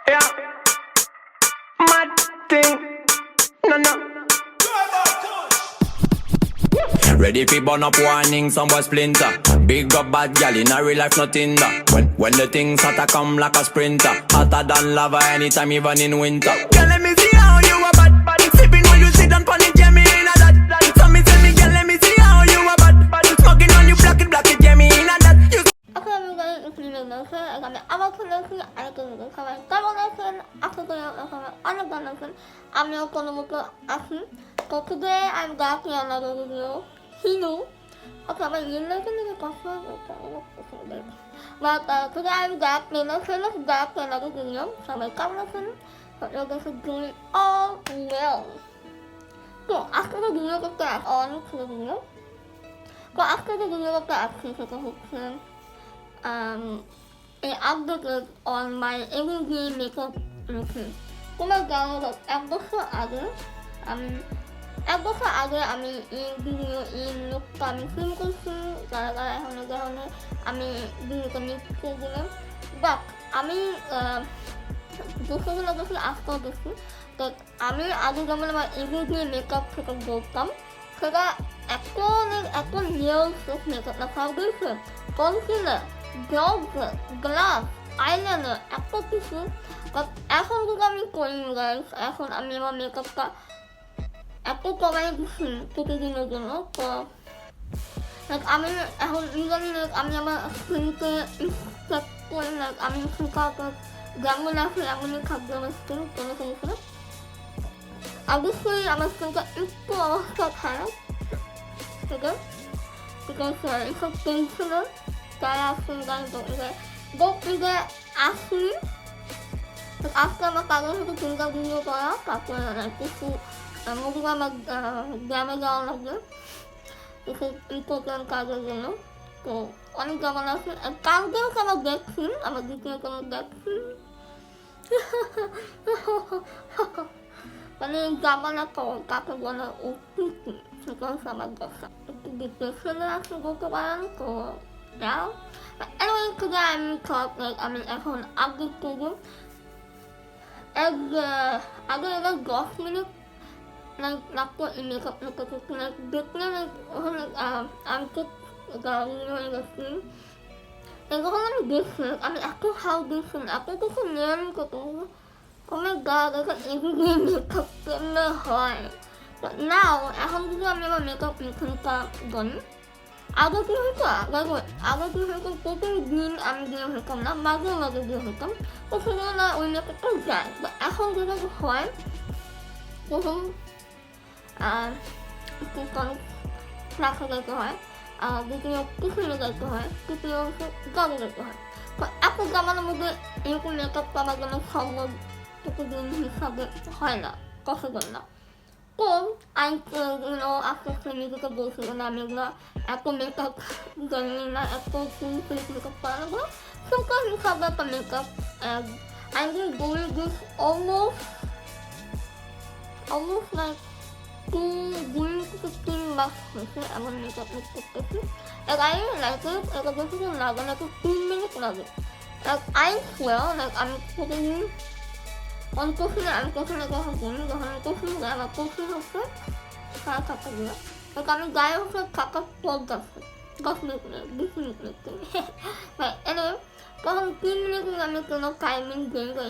Yeah, mad thing. No, no. Ready fi burn up warning, some boy splinter. Big up bad gal in a real life, nothing that. When the things hotter come like a sprinter. Hotter than lava anytime, even in winter. Girl, let me see how you a bad. Sipping when you sit down pon it, yeah, me in a that. So me tell me, girl, let me see how you a bad. Smoking on you, black it, yeah, me in a that. You Assalamu-Alaikum, kami amatanasın, arkadaşlar, kami kamanasın, arkadaşlar, anlatanasın, amyo konumuzu asın. So today I'm back in another video. Hello. Okay, I'm related to but today I'm back in another video. So my kamanasın, but you're going to do it all well. So after the video, go back on to the video. So after the video, go back to the video. An update on my everyday makeup routine. Kung mag-download ang gusto আমি এই video লোক আমি film করছি যারা এখন আমি ভিডিওটা mix করে দিলাম বাট আমি দুশোগুলো দেখি আসতেও দেখছি তো আমি আগে যেমন আমার এভরিডে মেকআপ থেকে বলতাম সেটা এখন রিয়েল শেষ মেকআপ না ফাউন্ডেশন কনসিলার গ্লাস আইলাইনার এত কিছু এখন যদি আমি করি গাইস এখন আমি আমার মেকআপটা এত কমাই দিচ্ছি প্রতিদিনের জন্য তো আমি এখন ইদানিং আমি আমার স্কিনকে চেক করি আমি শুকাতে যেমন আছে এমনই থাকবে আমার স্কিন কোনো সমস্যা না অবশ্যই আমার স্কিনটা একটু অবস্থা খারাপ ঠিক আছে বিকজ এইসব টেনশনের তারা আসছেন গান বক্তৃতা আসলি আজকে আমার কাগজ থেকে চিন্তা ভিডিও করা তারপরে কিছু মুভি আমার গ্রামে যাওয়া লাগবে কিছু ইম্পর্টেন্ট কাজের জন্য তো অনেক জামান আছে কালকেও আমার দেখছি আমার দ্বিতীয় কোনো দেখছি মানে জামানা কাকে বলে অতিথি সেটা হচ্ছে আমার দেখা একটু ডিপ্রেশনে আসতে বলতে পারেন তো now. But anyway, today I'm talking, এখন update করবো আগে 10 মিনিট লাগতো এই মেকআপ করতে দেখলে আমি তো হয়ে গেছি এগুলো আমি দেখছি আমি এত হাউ দেখছি এত কিছু নিয়ম করতে আমার গা দেখা এগুলো মেকআপ কেমনে হয় নাও এখন যদি আমি আমার মেকআপ রুটিনটা জানি আগে কি হতো প্রতিদিন আমি দিয়ে হতাম না মাঝে মাঝে দিয়ে হতাম তো সেগুলো না ওই মেকআপটা যায় বা এখন যেটা হয় প্রথম রাখা যেতে হয় দ্বিতীয় টিফিনে যেতে হয় তৃতীয় গাড়ি যেতে হয় তো এখন জামানোর মধ্যে এরকম মেকআপ করার জন্য সম্ভব প্রতিদিন হিসাবে হয় না পসিবল না তো আমি আস্তে আস্তে নিজেকে বলছিল না আমি এগুলো এত মেকআপ জানি না এত সিম্পল মেকআপ করা না simple হিসাবে একটা makeup I'm just doing this almost like 2-3 months হয়েছে এমন মেকআপ করতেছি I like it এটা বেশি লাগে না 3 মিনিট লাগে I swear আমি প্রতিদিন অন্তঃসীনে আমি কোথাও যখন করি যখন আমি কোথাও যাই আমার কোথাও হচ্ছে সাড়ে 7টা দিলাম আমি গায়ে হচ্ছে থাকার পর যাচ্ছে 10 মিনিট 20 মিনিট এনিওয়ে তখন 3 মিনিট আমি কোনো টাইমিং গেম করে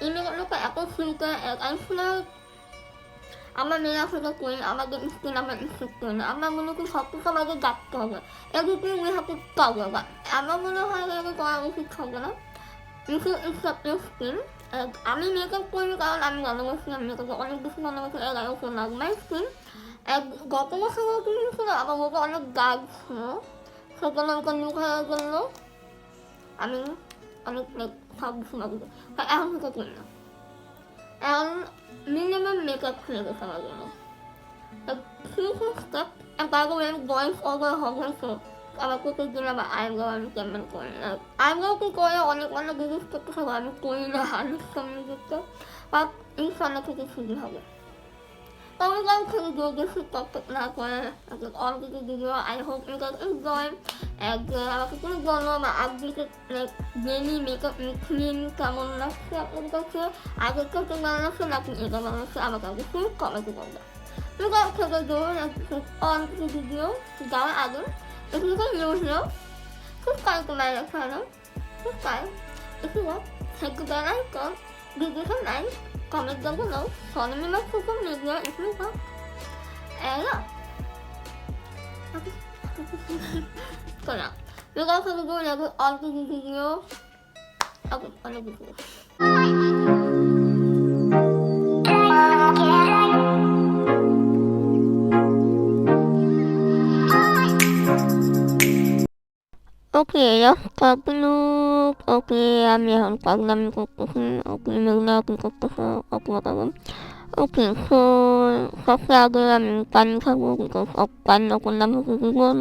এই মেকআপটা এত সিম্পল আমি শুনে আমার মেয়ে আসলে করি আমাদের স্কিন আমার ইনফেক্ট করি না আমার মনে করি সব কিছু আমাদের ডাকতে হবে এদিকে we have to talk about আমার মনে হয় এগুলো করা উচিত হবে না স্কিন আমি মেকআপ করি কারণ আমি ভালোবাসি আমি মেকআপ অনেক বেশি ভালোবাসি এর আগে ফোন লাগবে মাই স্কিন গত বছর কিনেছিল আমার মুখে অনেক দাগ ছিল সেগুলো আমাকে লুকানোর জন্য আমি অনেক সব কিছু লাগবে এখন মেকআপ করি না এখন মিনিমাম মেকআপ খুলে গেছে আমার জন্য স্টেপ তার আমি ভয়েস ওভার হবে তো আমার প্রত্যেকদিন আমার আইব্রো আমি কেমন করি না আইব্রো কি করে অনেক জিনিস করতে হবে আমি করি না আমি সামনে দেখতে বাট ইনশাল্লাহ থেকে শুরু হবে this is topic na ako all the video. I hope you guys enjoy. And ako gusto mag-update like daily makeup routine kamu na siya kasi ako gusto na siya nakikita na siya ako gusto ko maganda. You guys can do on the video. Down again. If you can use it, subscribe to my channel. Subscribe. If you want, hit the bell icon. Give it a like. Comment down below. Follow me on my social media if you want. And yeah. So now, you guys can go level on the video. Okay, on the video. Okay, ya, look. Okay, আমি এখন পাগলাম করতেছি। Okay, মেঘনা কি করতেছে? Okay, বাতাবন। Okay, so সবচেয়ে আগে আমি পানি খাবো because পানি করলাম হচ্ছে জীবন।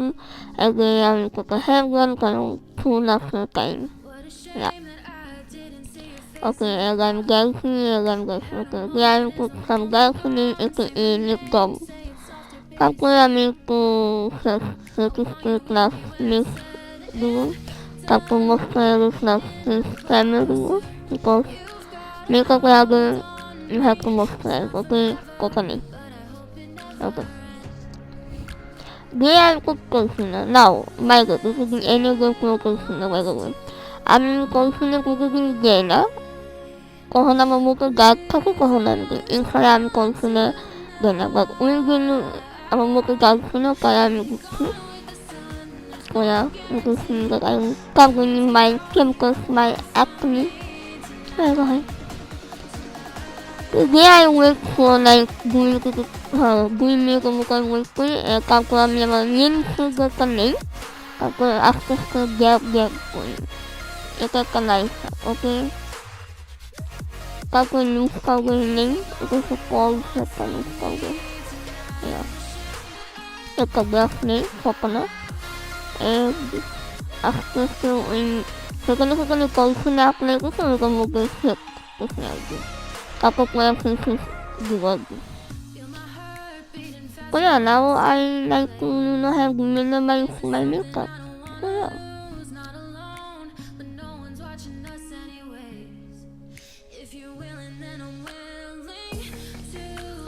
আগে আমি করতে হেলবেন কারণ ফুল আছে টাইম। Okay, আগে আমি গেছি। Okay, দিয়ে আমি করতাম গেছি একটু লিপ বাম। তারপরে আমি একটু ক্লাস মিস দিব তারপর মশলা স্প্যামে দিব because মেকআপের আগে you have to moisturize, okay? কথা নেই okay দিয়ে আমি খুব করছি না নাও my god this is any good flow করছি না by the way আমি কনসিলার প্রতিদিন দিই না কখন আমার মুখে দাগ থাকে কখন আমি দিই এছাড়া আমি কনসিলার দিই না বাট ওই দিন আমার মুখে দাগ ছিল তাই আমি দিচ্ছি Well, you can see that I'm covering my pimples, my acne. Okay. Today I wait for like doing makeup I wait for তারপর আমি আমার লিপস্টিকটা নেই তারপর আস্তে আস্তে গ্যাপ করি এটা একটা লাইফ ওকে তারপর লুজ পাউডার নেই এটা হচ্ছে পলস একটা লুজ পাউডার একটা গ্যাপ নেই সপনা আস্তে আস্তে ওই সেখানে কলসিনে অ্যাপ্লাই করছে ওরকম মুখে সেট করছে আর কি তারপর পরে ফেসে দিব আর কি But yeah, now I like to have minimize my makeup. So yeah.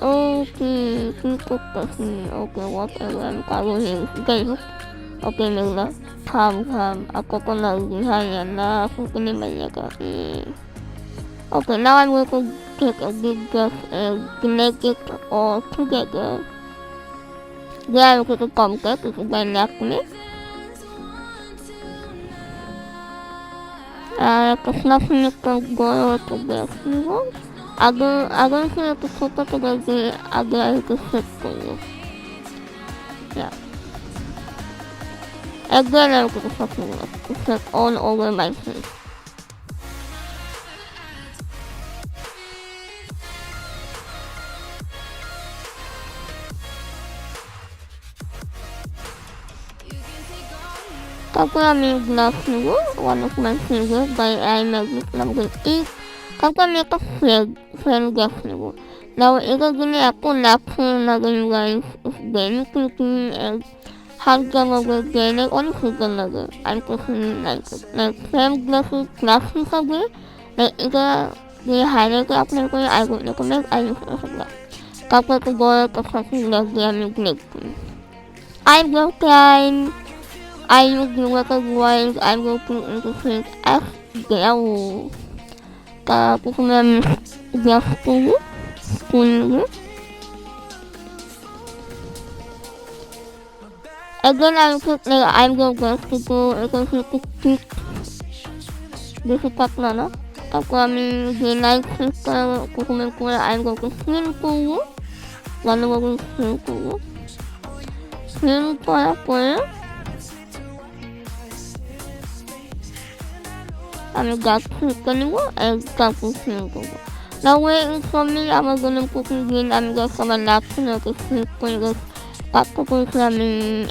Okay, okay, whatever I'm covering. Okay, Meghna, calm. Ako ko naghihayan na ako kinimalya ka. Okay, now I'm going to take a big brush and make it all together. Then I'm going to Cocntor, this is my Lakme. Tapos nasunod ko goro to brush nyo. Agar sila to soto to gaji, agar ay to set ko yun. Yeah. Again, I'm going to set all over my face. তারপর আমি glass নেব one of my favorite by IMAGIC নামক তারপর আমি একটা frame glass নেব নাও এটা দিলে এত লাগছে না গাইস very pretty and হালকা ভাবে দেনে অনেক সুন্দর লাগে আমি personally like it like frame glass হিসাবে এটা দিয়ে হাইলাইট অ্যাপ্লাই করে I would recommend IMAGIC তারপর একটা বড় একটা সার্কেল গ্লাস দিয়ে আমি ব্লেন্ড করি eyebrow time I use the water wise I go to interface as gel tapos may gel spoon again I'm going to go interface stick this is part na tapos আমি যে night ফেসটা প্রথমে করে I'm going to clean করবো ভালোভাবে clean করবো clean করার পরে আমি গাছ ফিরতে নেব আর তারপর ফিল করবো না ওয়েটিং ফর মি আমার জন্য কুকিং দিন আমি জাস্ট আমার নাচছে ওকে ফিল করে জাস্ট তারপর করেছি আমি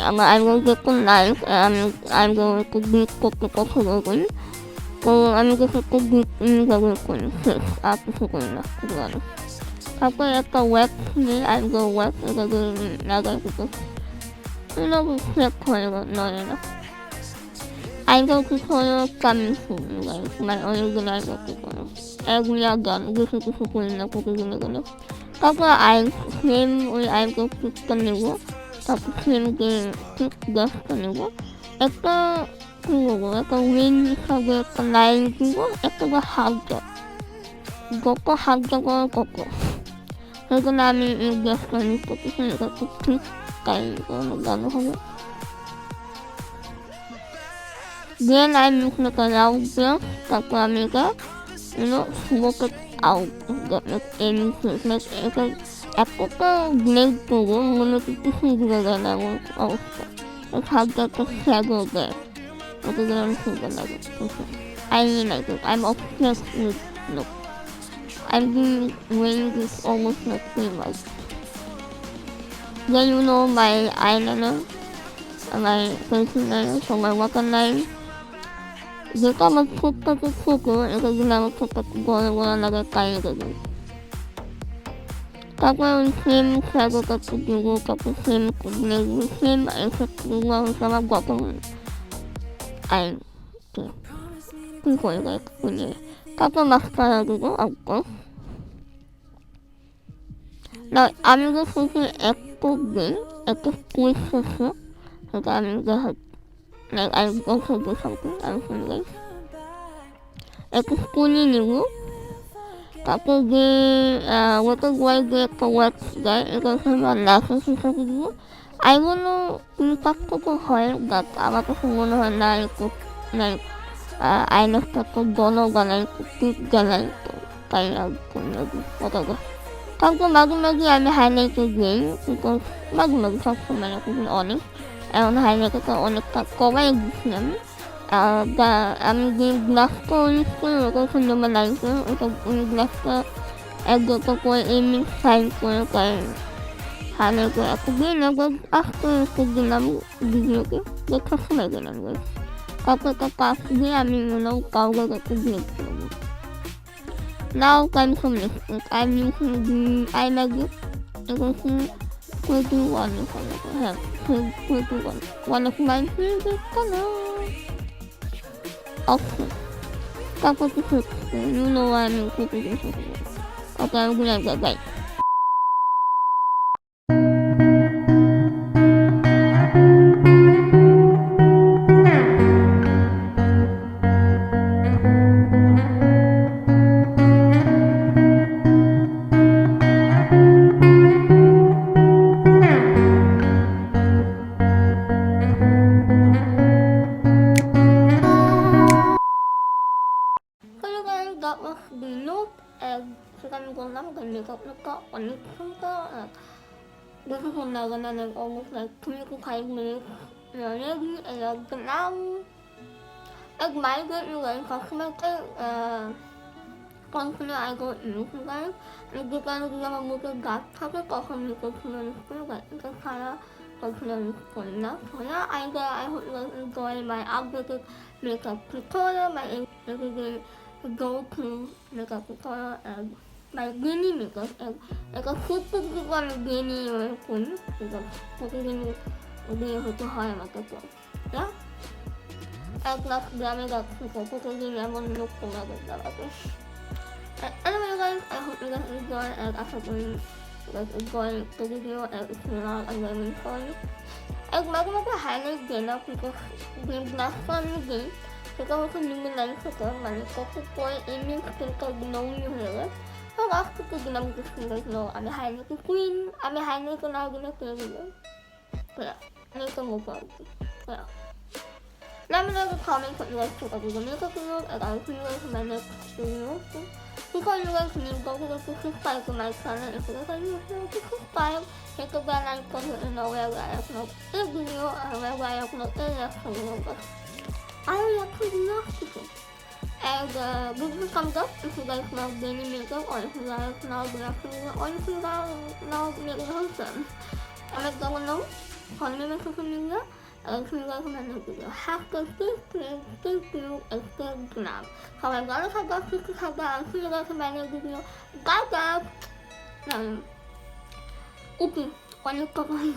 আমার আইব্রো একটু নাইস আমি আইব্রো একটু বিট করতে পছন্দ করি তো আমি জাস্ট একটু বিট ব্যবহার করি শেষ আর কিছু করি না তারপর একটা ওয়াক্স নিয়ে আইব্রো ওয়াক্স এটাকে লাগাই দিতে সেট হয়ে নয় না eyebrow tutorial coming soon guys my original eyebrow tutorial every again কিছু করি না প্রতিদিনে গেলে তারপর সেম ওই আইব্রো টিপটা নেবো তারপর সেম যে টিপ ব্রাশটা নেবো একটা কী বলবো একটা উইং হিসাবে একটা লাইন দিব একটা হাফ ডট যত হাফ ডট করার কত সেই জন্য আমি এই ব্রাশটা ইউজ করতেছি এটা খুব ঠিক তাই লাগানো হবে Then I'm using a round brush তারপর আমি এটা smoke it out that makes any sense like এটা এতটা ব্লেন্ড করবো মনে হচ্ছে কিছুই বোঝা যায় না এমন অবস্থা হালকা একটা শ্যাডো দেয় ওটা যেন আমি সুন্দর লাগে I really like it I'm obsessed with look I've been wearing this almost like 3 months then you know my eyeliner my pencil liner so my waterline যেটা আমার ছোটটাতে ছোটো এটা দিলে আমার ছোটটাতে বড় বড় লাগে তাই এটা দিই তারপরে ওই সেম শ্যাডোটা দেবো তারপর সেম ব্লেডগুলো সেম এফেক্টগুলো হচ্ছে আমার গঠন আইন কী করে দেয় তারপর মাস্কারা দেবো অফকোর্স না আমি যে শুধু একটু দিই একটা কুইক শেষে সেটা আমি দেখা like I also do something I'm feeling like একটা স্কুলই নেব তারপর যে ওটা গোয়ায় যে একটা ওয়াক্স দেয় এটা হচ্ছে আমার ল্যাশেস হিসাবে দিব এগুলো ইম্প্যাক্ট তো হয় বাট আমার কাছে মনে হয় না একটু লাইক আইলাসটা তো বড় বানাই ঠিক জ্বালাই তো তাই ওটাকে তারপর মাঝে মাঝে আমি হাইলাইটে দিই বিকজ মাঝে মাঝে সবসময় খুবই অনেক এখন হাইলাইটটা অনেকটা কমাই দিচ্ছিলাম আমি যে গ্লাসটা ইউজ করি ওটা হচ্ছে নম্বর লাইটে ওটা ওই গ্লাসটা এক দুটো করে এমনি সাইন করে তাই হাইলাইটে একটা দিন একবার আস্তে আস্তে দিলাম ভিডিওকে দেখার সময় দিলাম তারপর একটা পাশ দিয়ে আমি কাউকে একটা দিয়ে দিলাম Now time for lipstick. I'm using the IMAGIC. It was 21 if I have 21. One of my favorite colors. Okay. That's what this is. You know why I'm using this. Okay, I'm gonna go back. That was the look and sekarang Glam dan makeup on the Cocntor. This is another and almost like 25 minutes ready and Glam. Like my good you guys cosmetic concealer I got use you guys. And the kind of Glam makeup got covered cosmetic concealer but the color concealer is good enough. So yeah, I hope you guys enjoy my updated makeup tutorial, my everyday go to makeup tutorial and my daily makeup and like a super good one daily routine because প্রতিদিন দিয়ে হতে হয় আমাকে তো এক লাখ গ্রামে যাচ্ছি তো প্রতিদিন এমন লোক কমাবে দাঁড়াতে anyway guys I hope you guys enjoy and আশা করি you guys enjoy the video and if you're not I'm very sorry এক মাঝে মাঝে হাইলাইট দিই না because the last one দিই সেটা হচ্ছে নিউমেলাইজ হতো মানে কত পরে এমনি স্কিনটা গ্লোয়িং হয়ে গেছে তো লাস্ট থেকে দিলাম স্কিনটা গ্লো আমি হাইলাইট কুইন আমি হাইলাইট না দিলে পেয়ে দিলাম মেকআপ মতো আর কি Let me know in the comments what you guys think of the makeup video and I'll see you guys in my next video. Before you guys leave, don't forget to subscribe to my channel if you guys are new to subscribe. Hit the bell icon so you know where I upload a video and where I upload a reaction video. I will actually love to see. And give me a thumbs up if you guys love daily makeup or if you guys love reaction video or if you guys love Meghna Hossain. I make that one know. Follow me on my social media. And if you guys want my next video, have to stay tuned and stay Glam. So I'm gonna have that. I'll see you guys in my next video. Bye guys! Open. One look up on.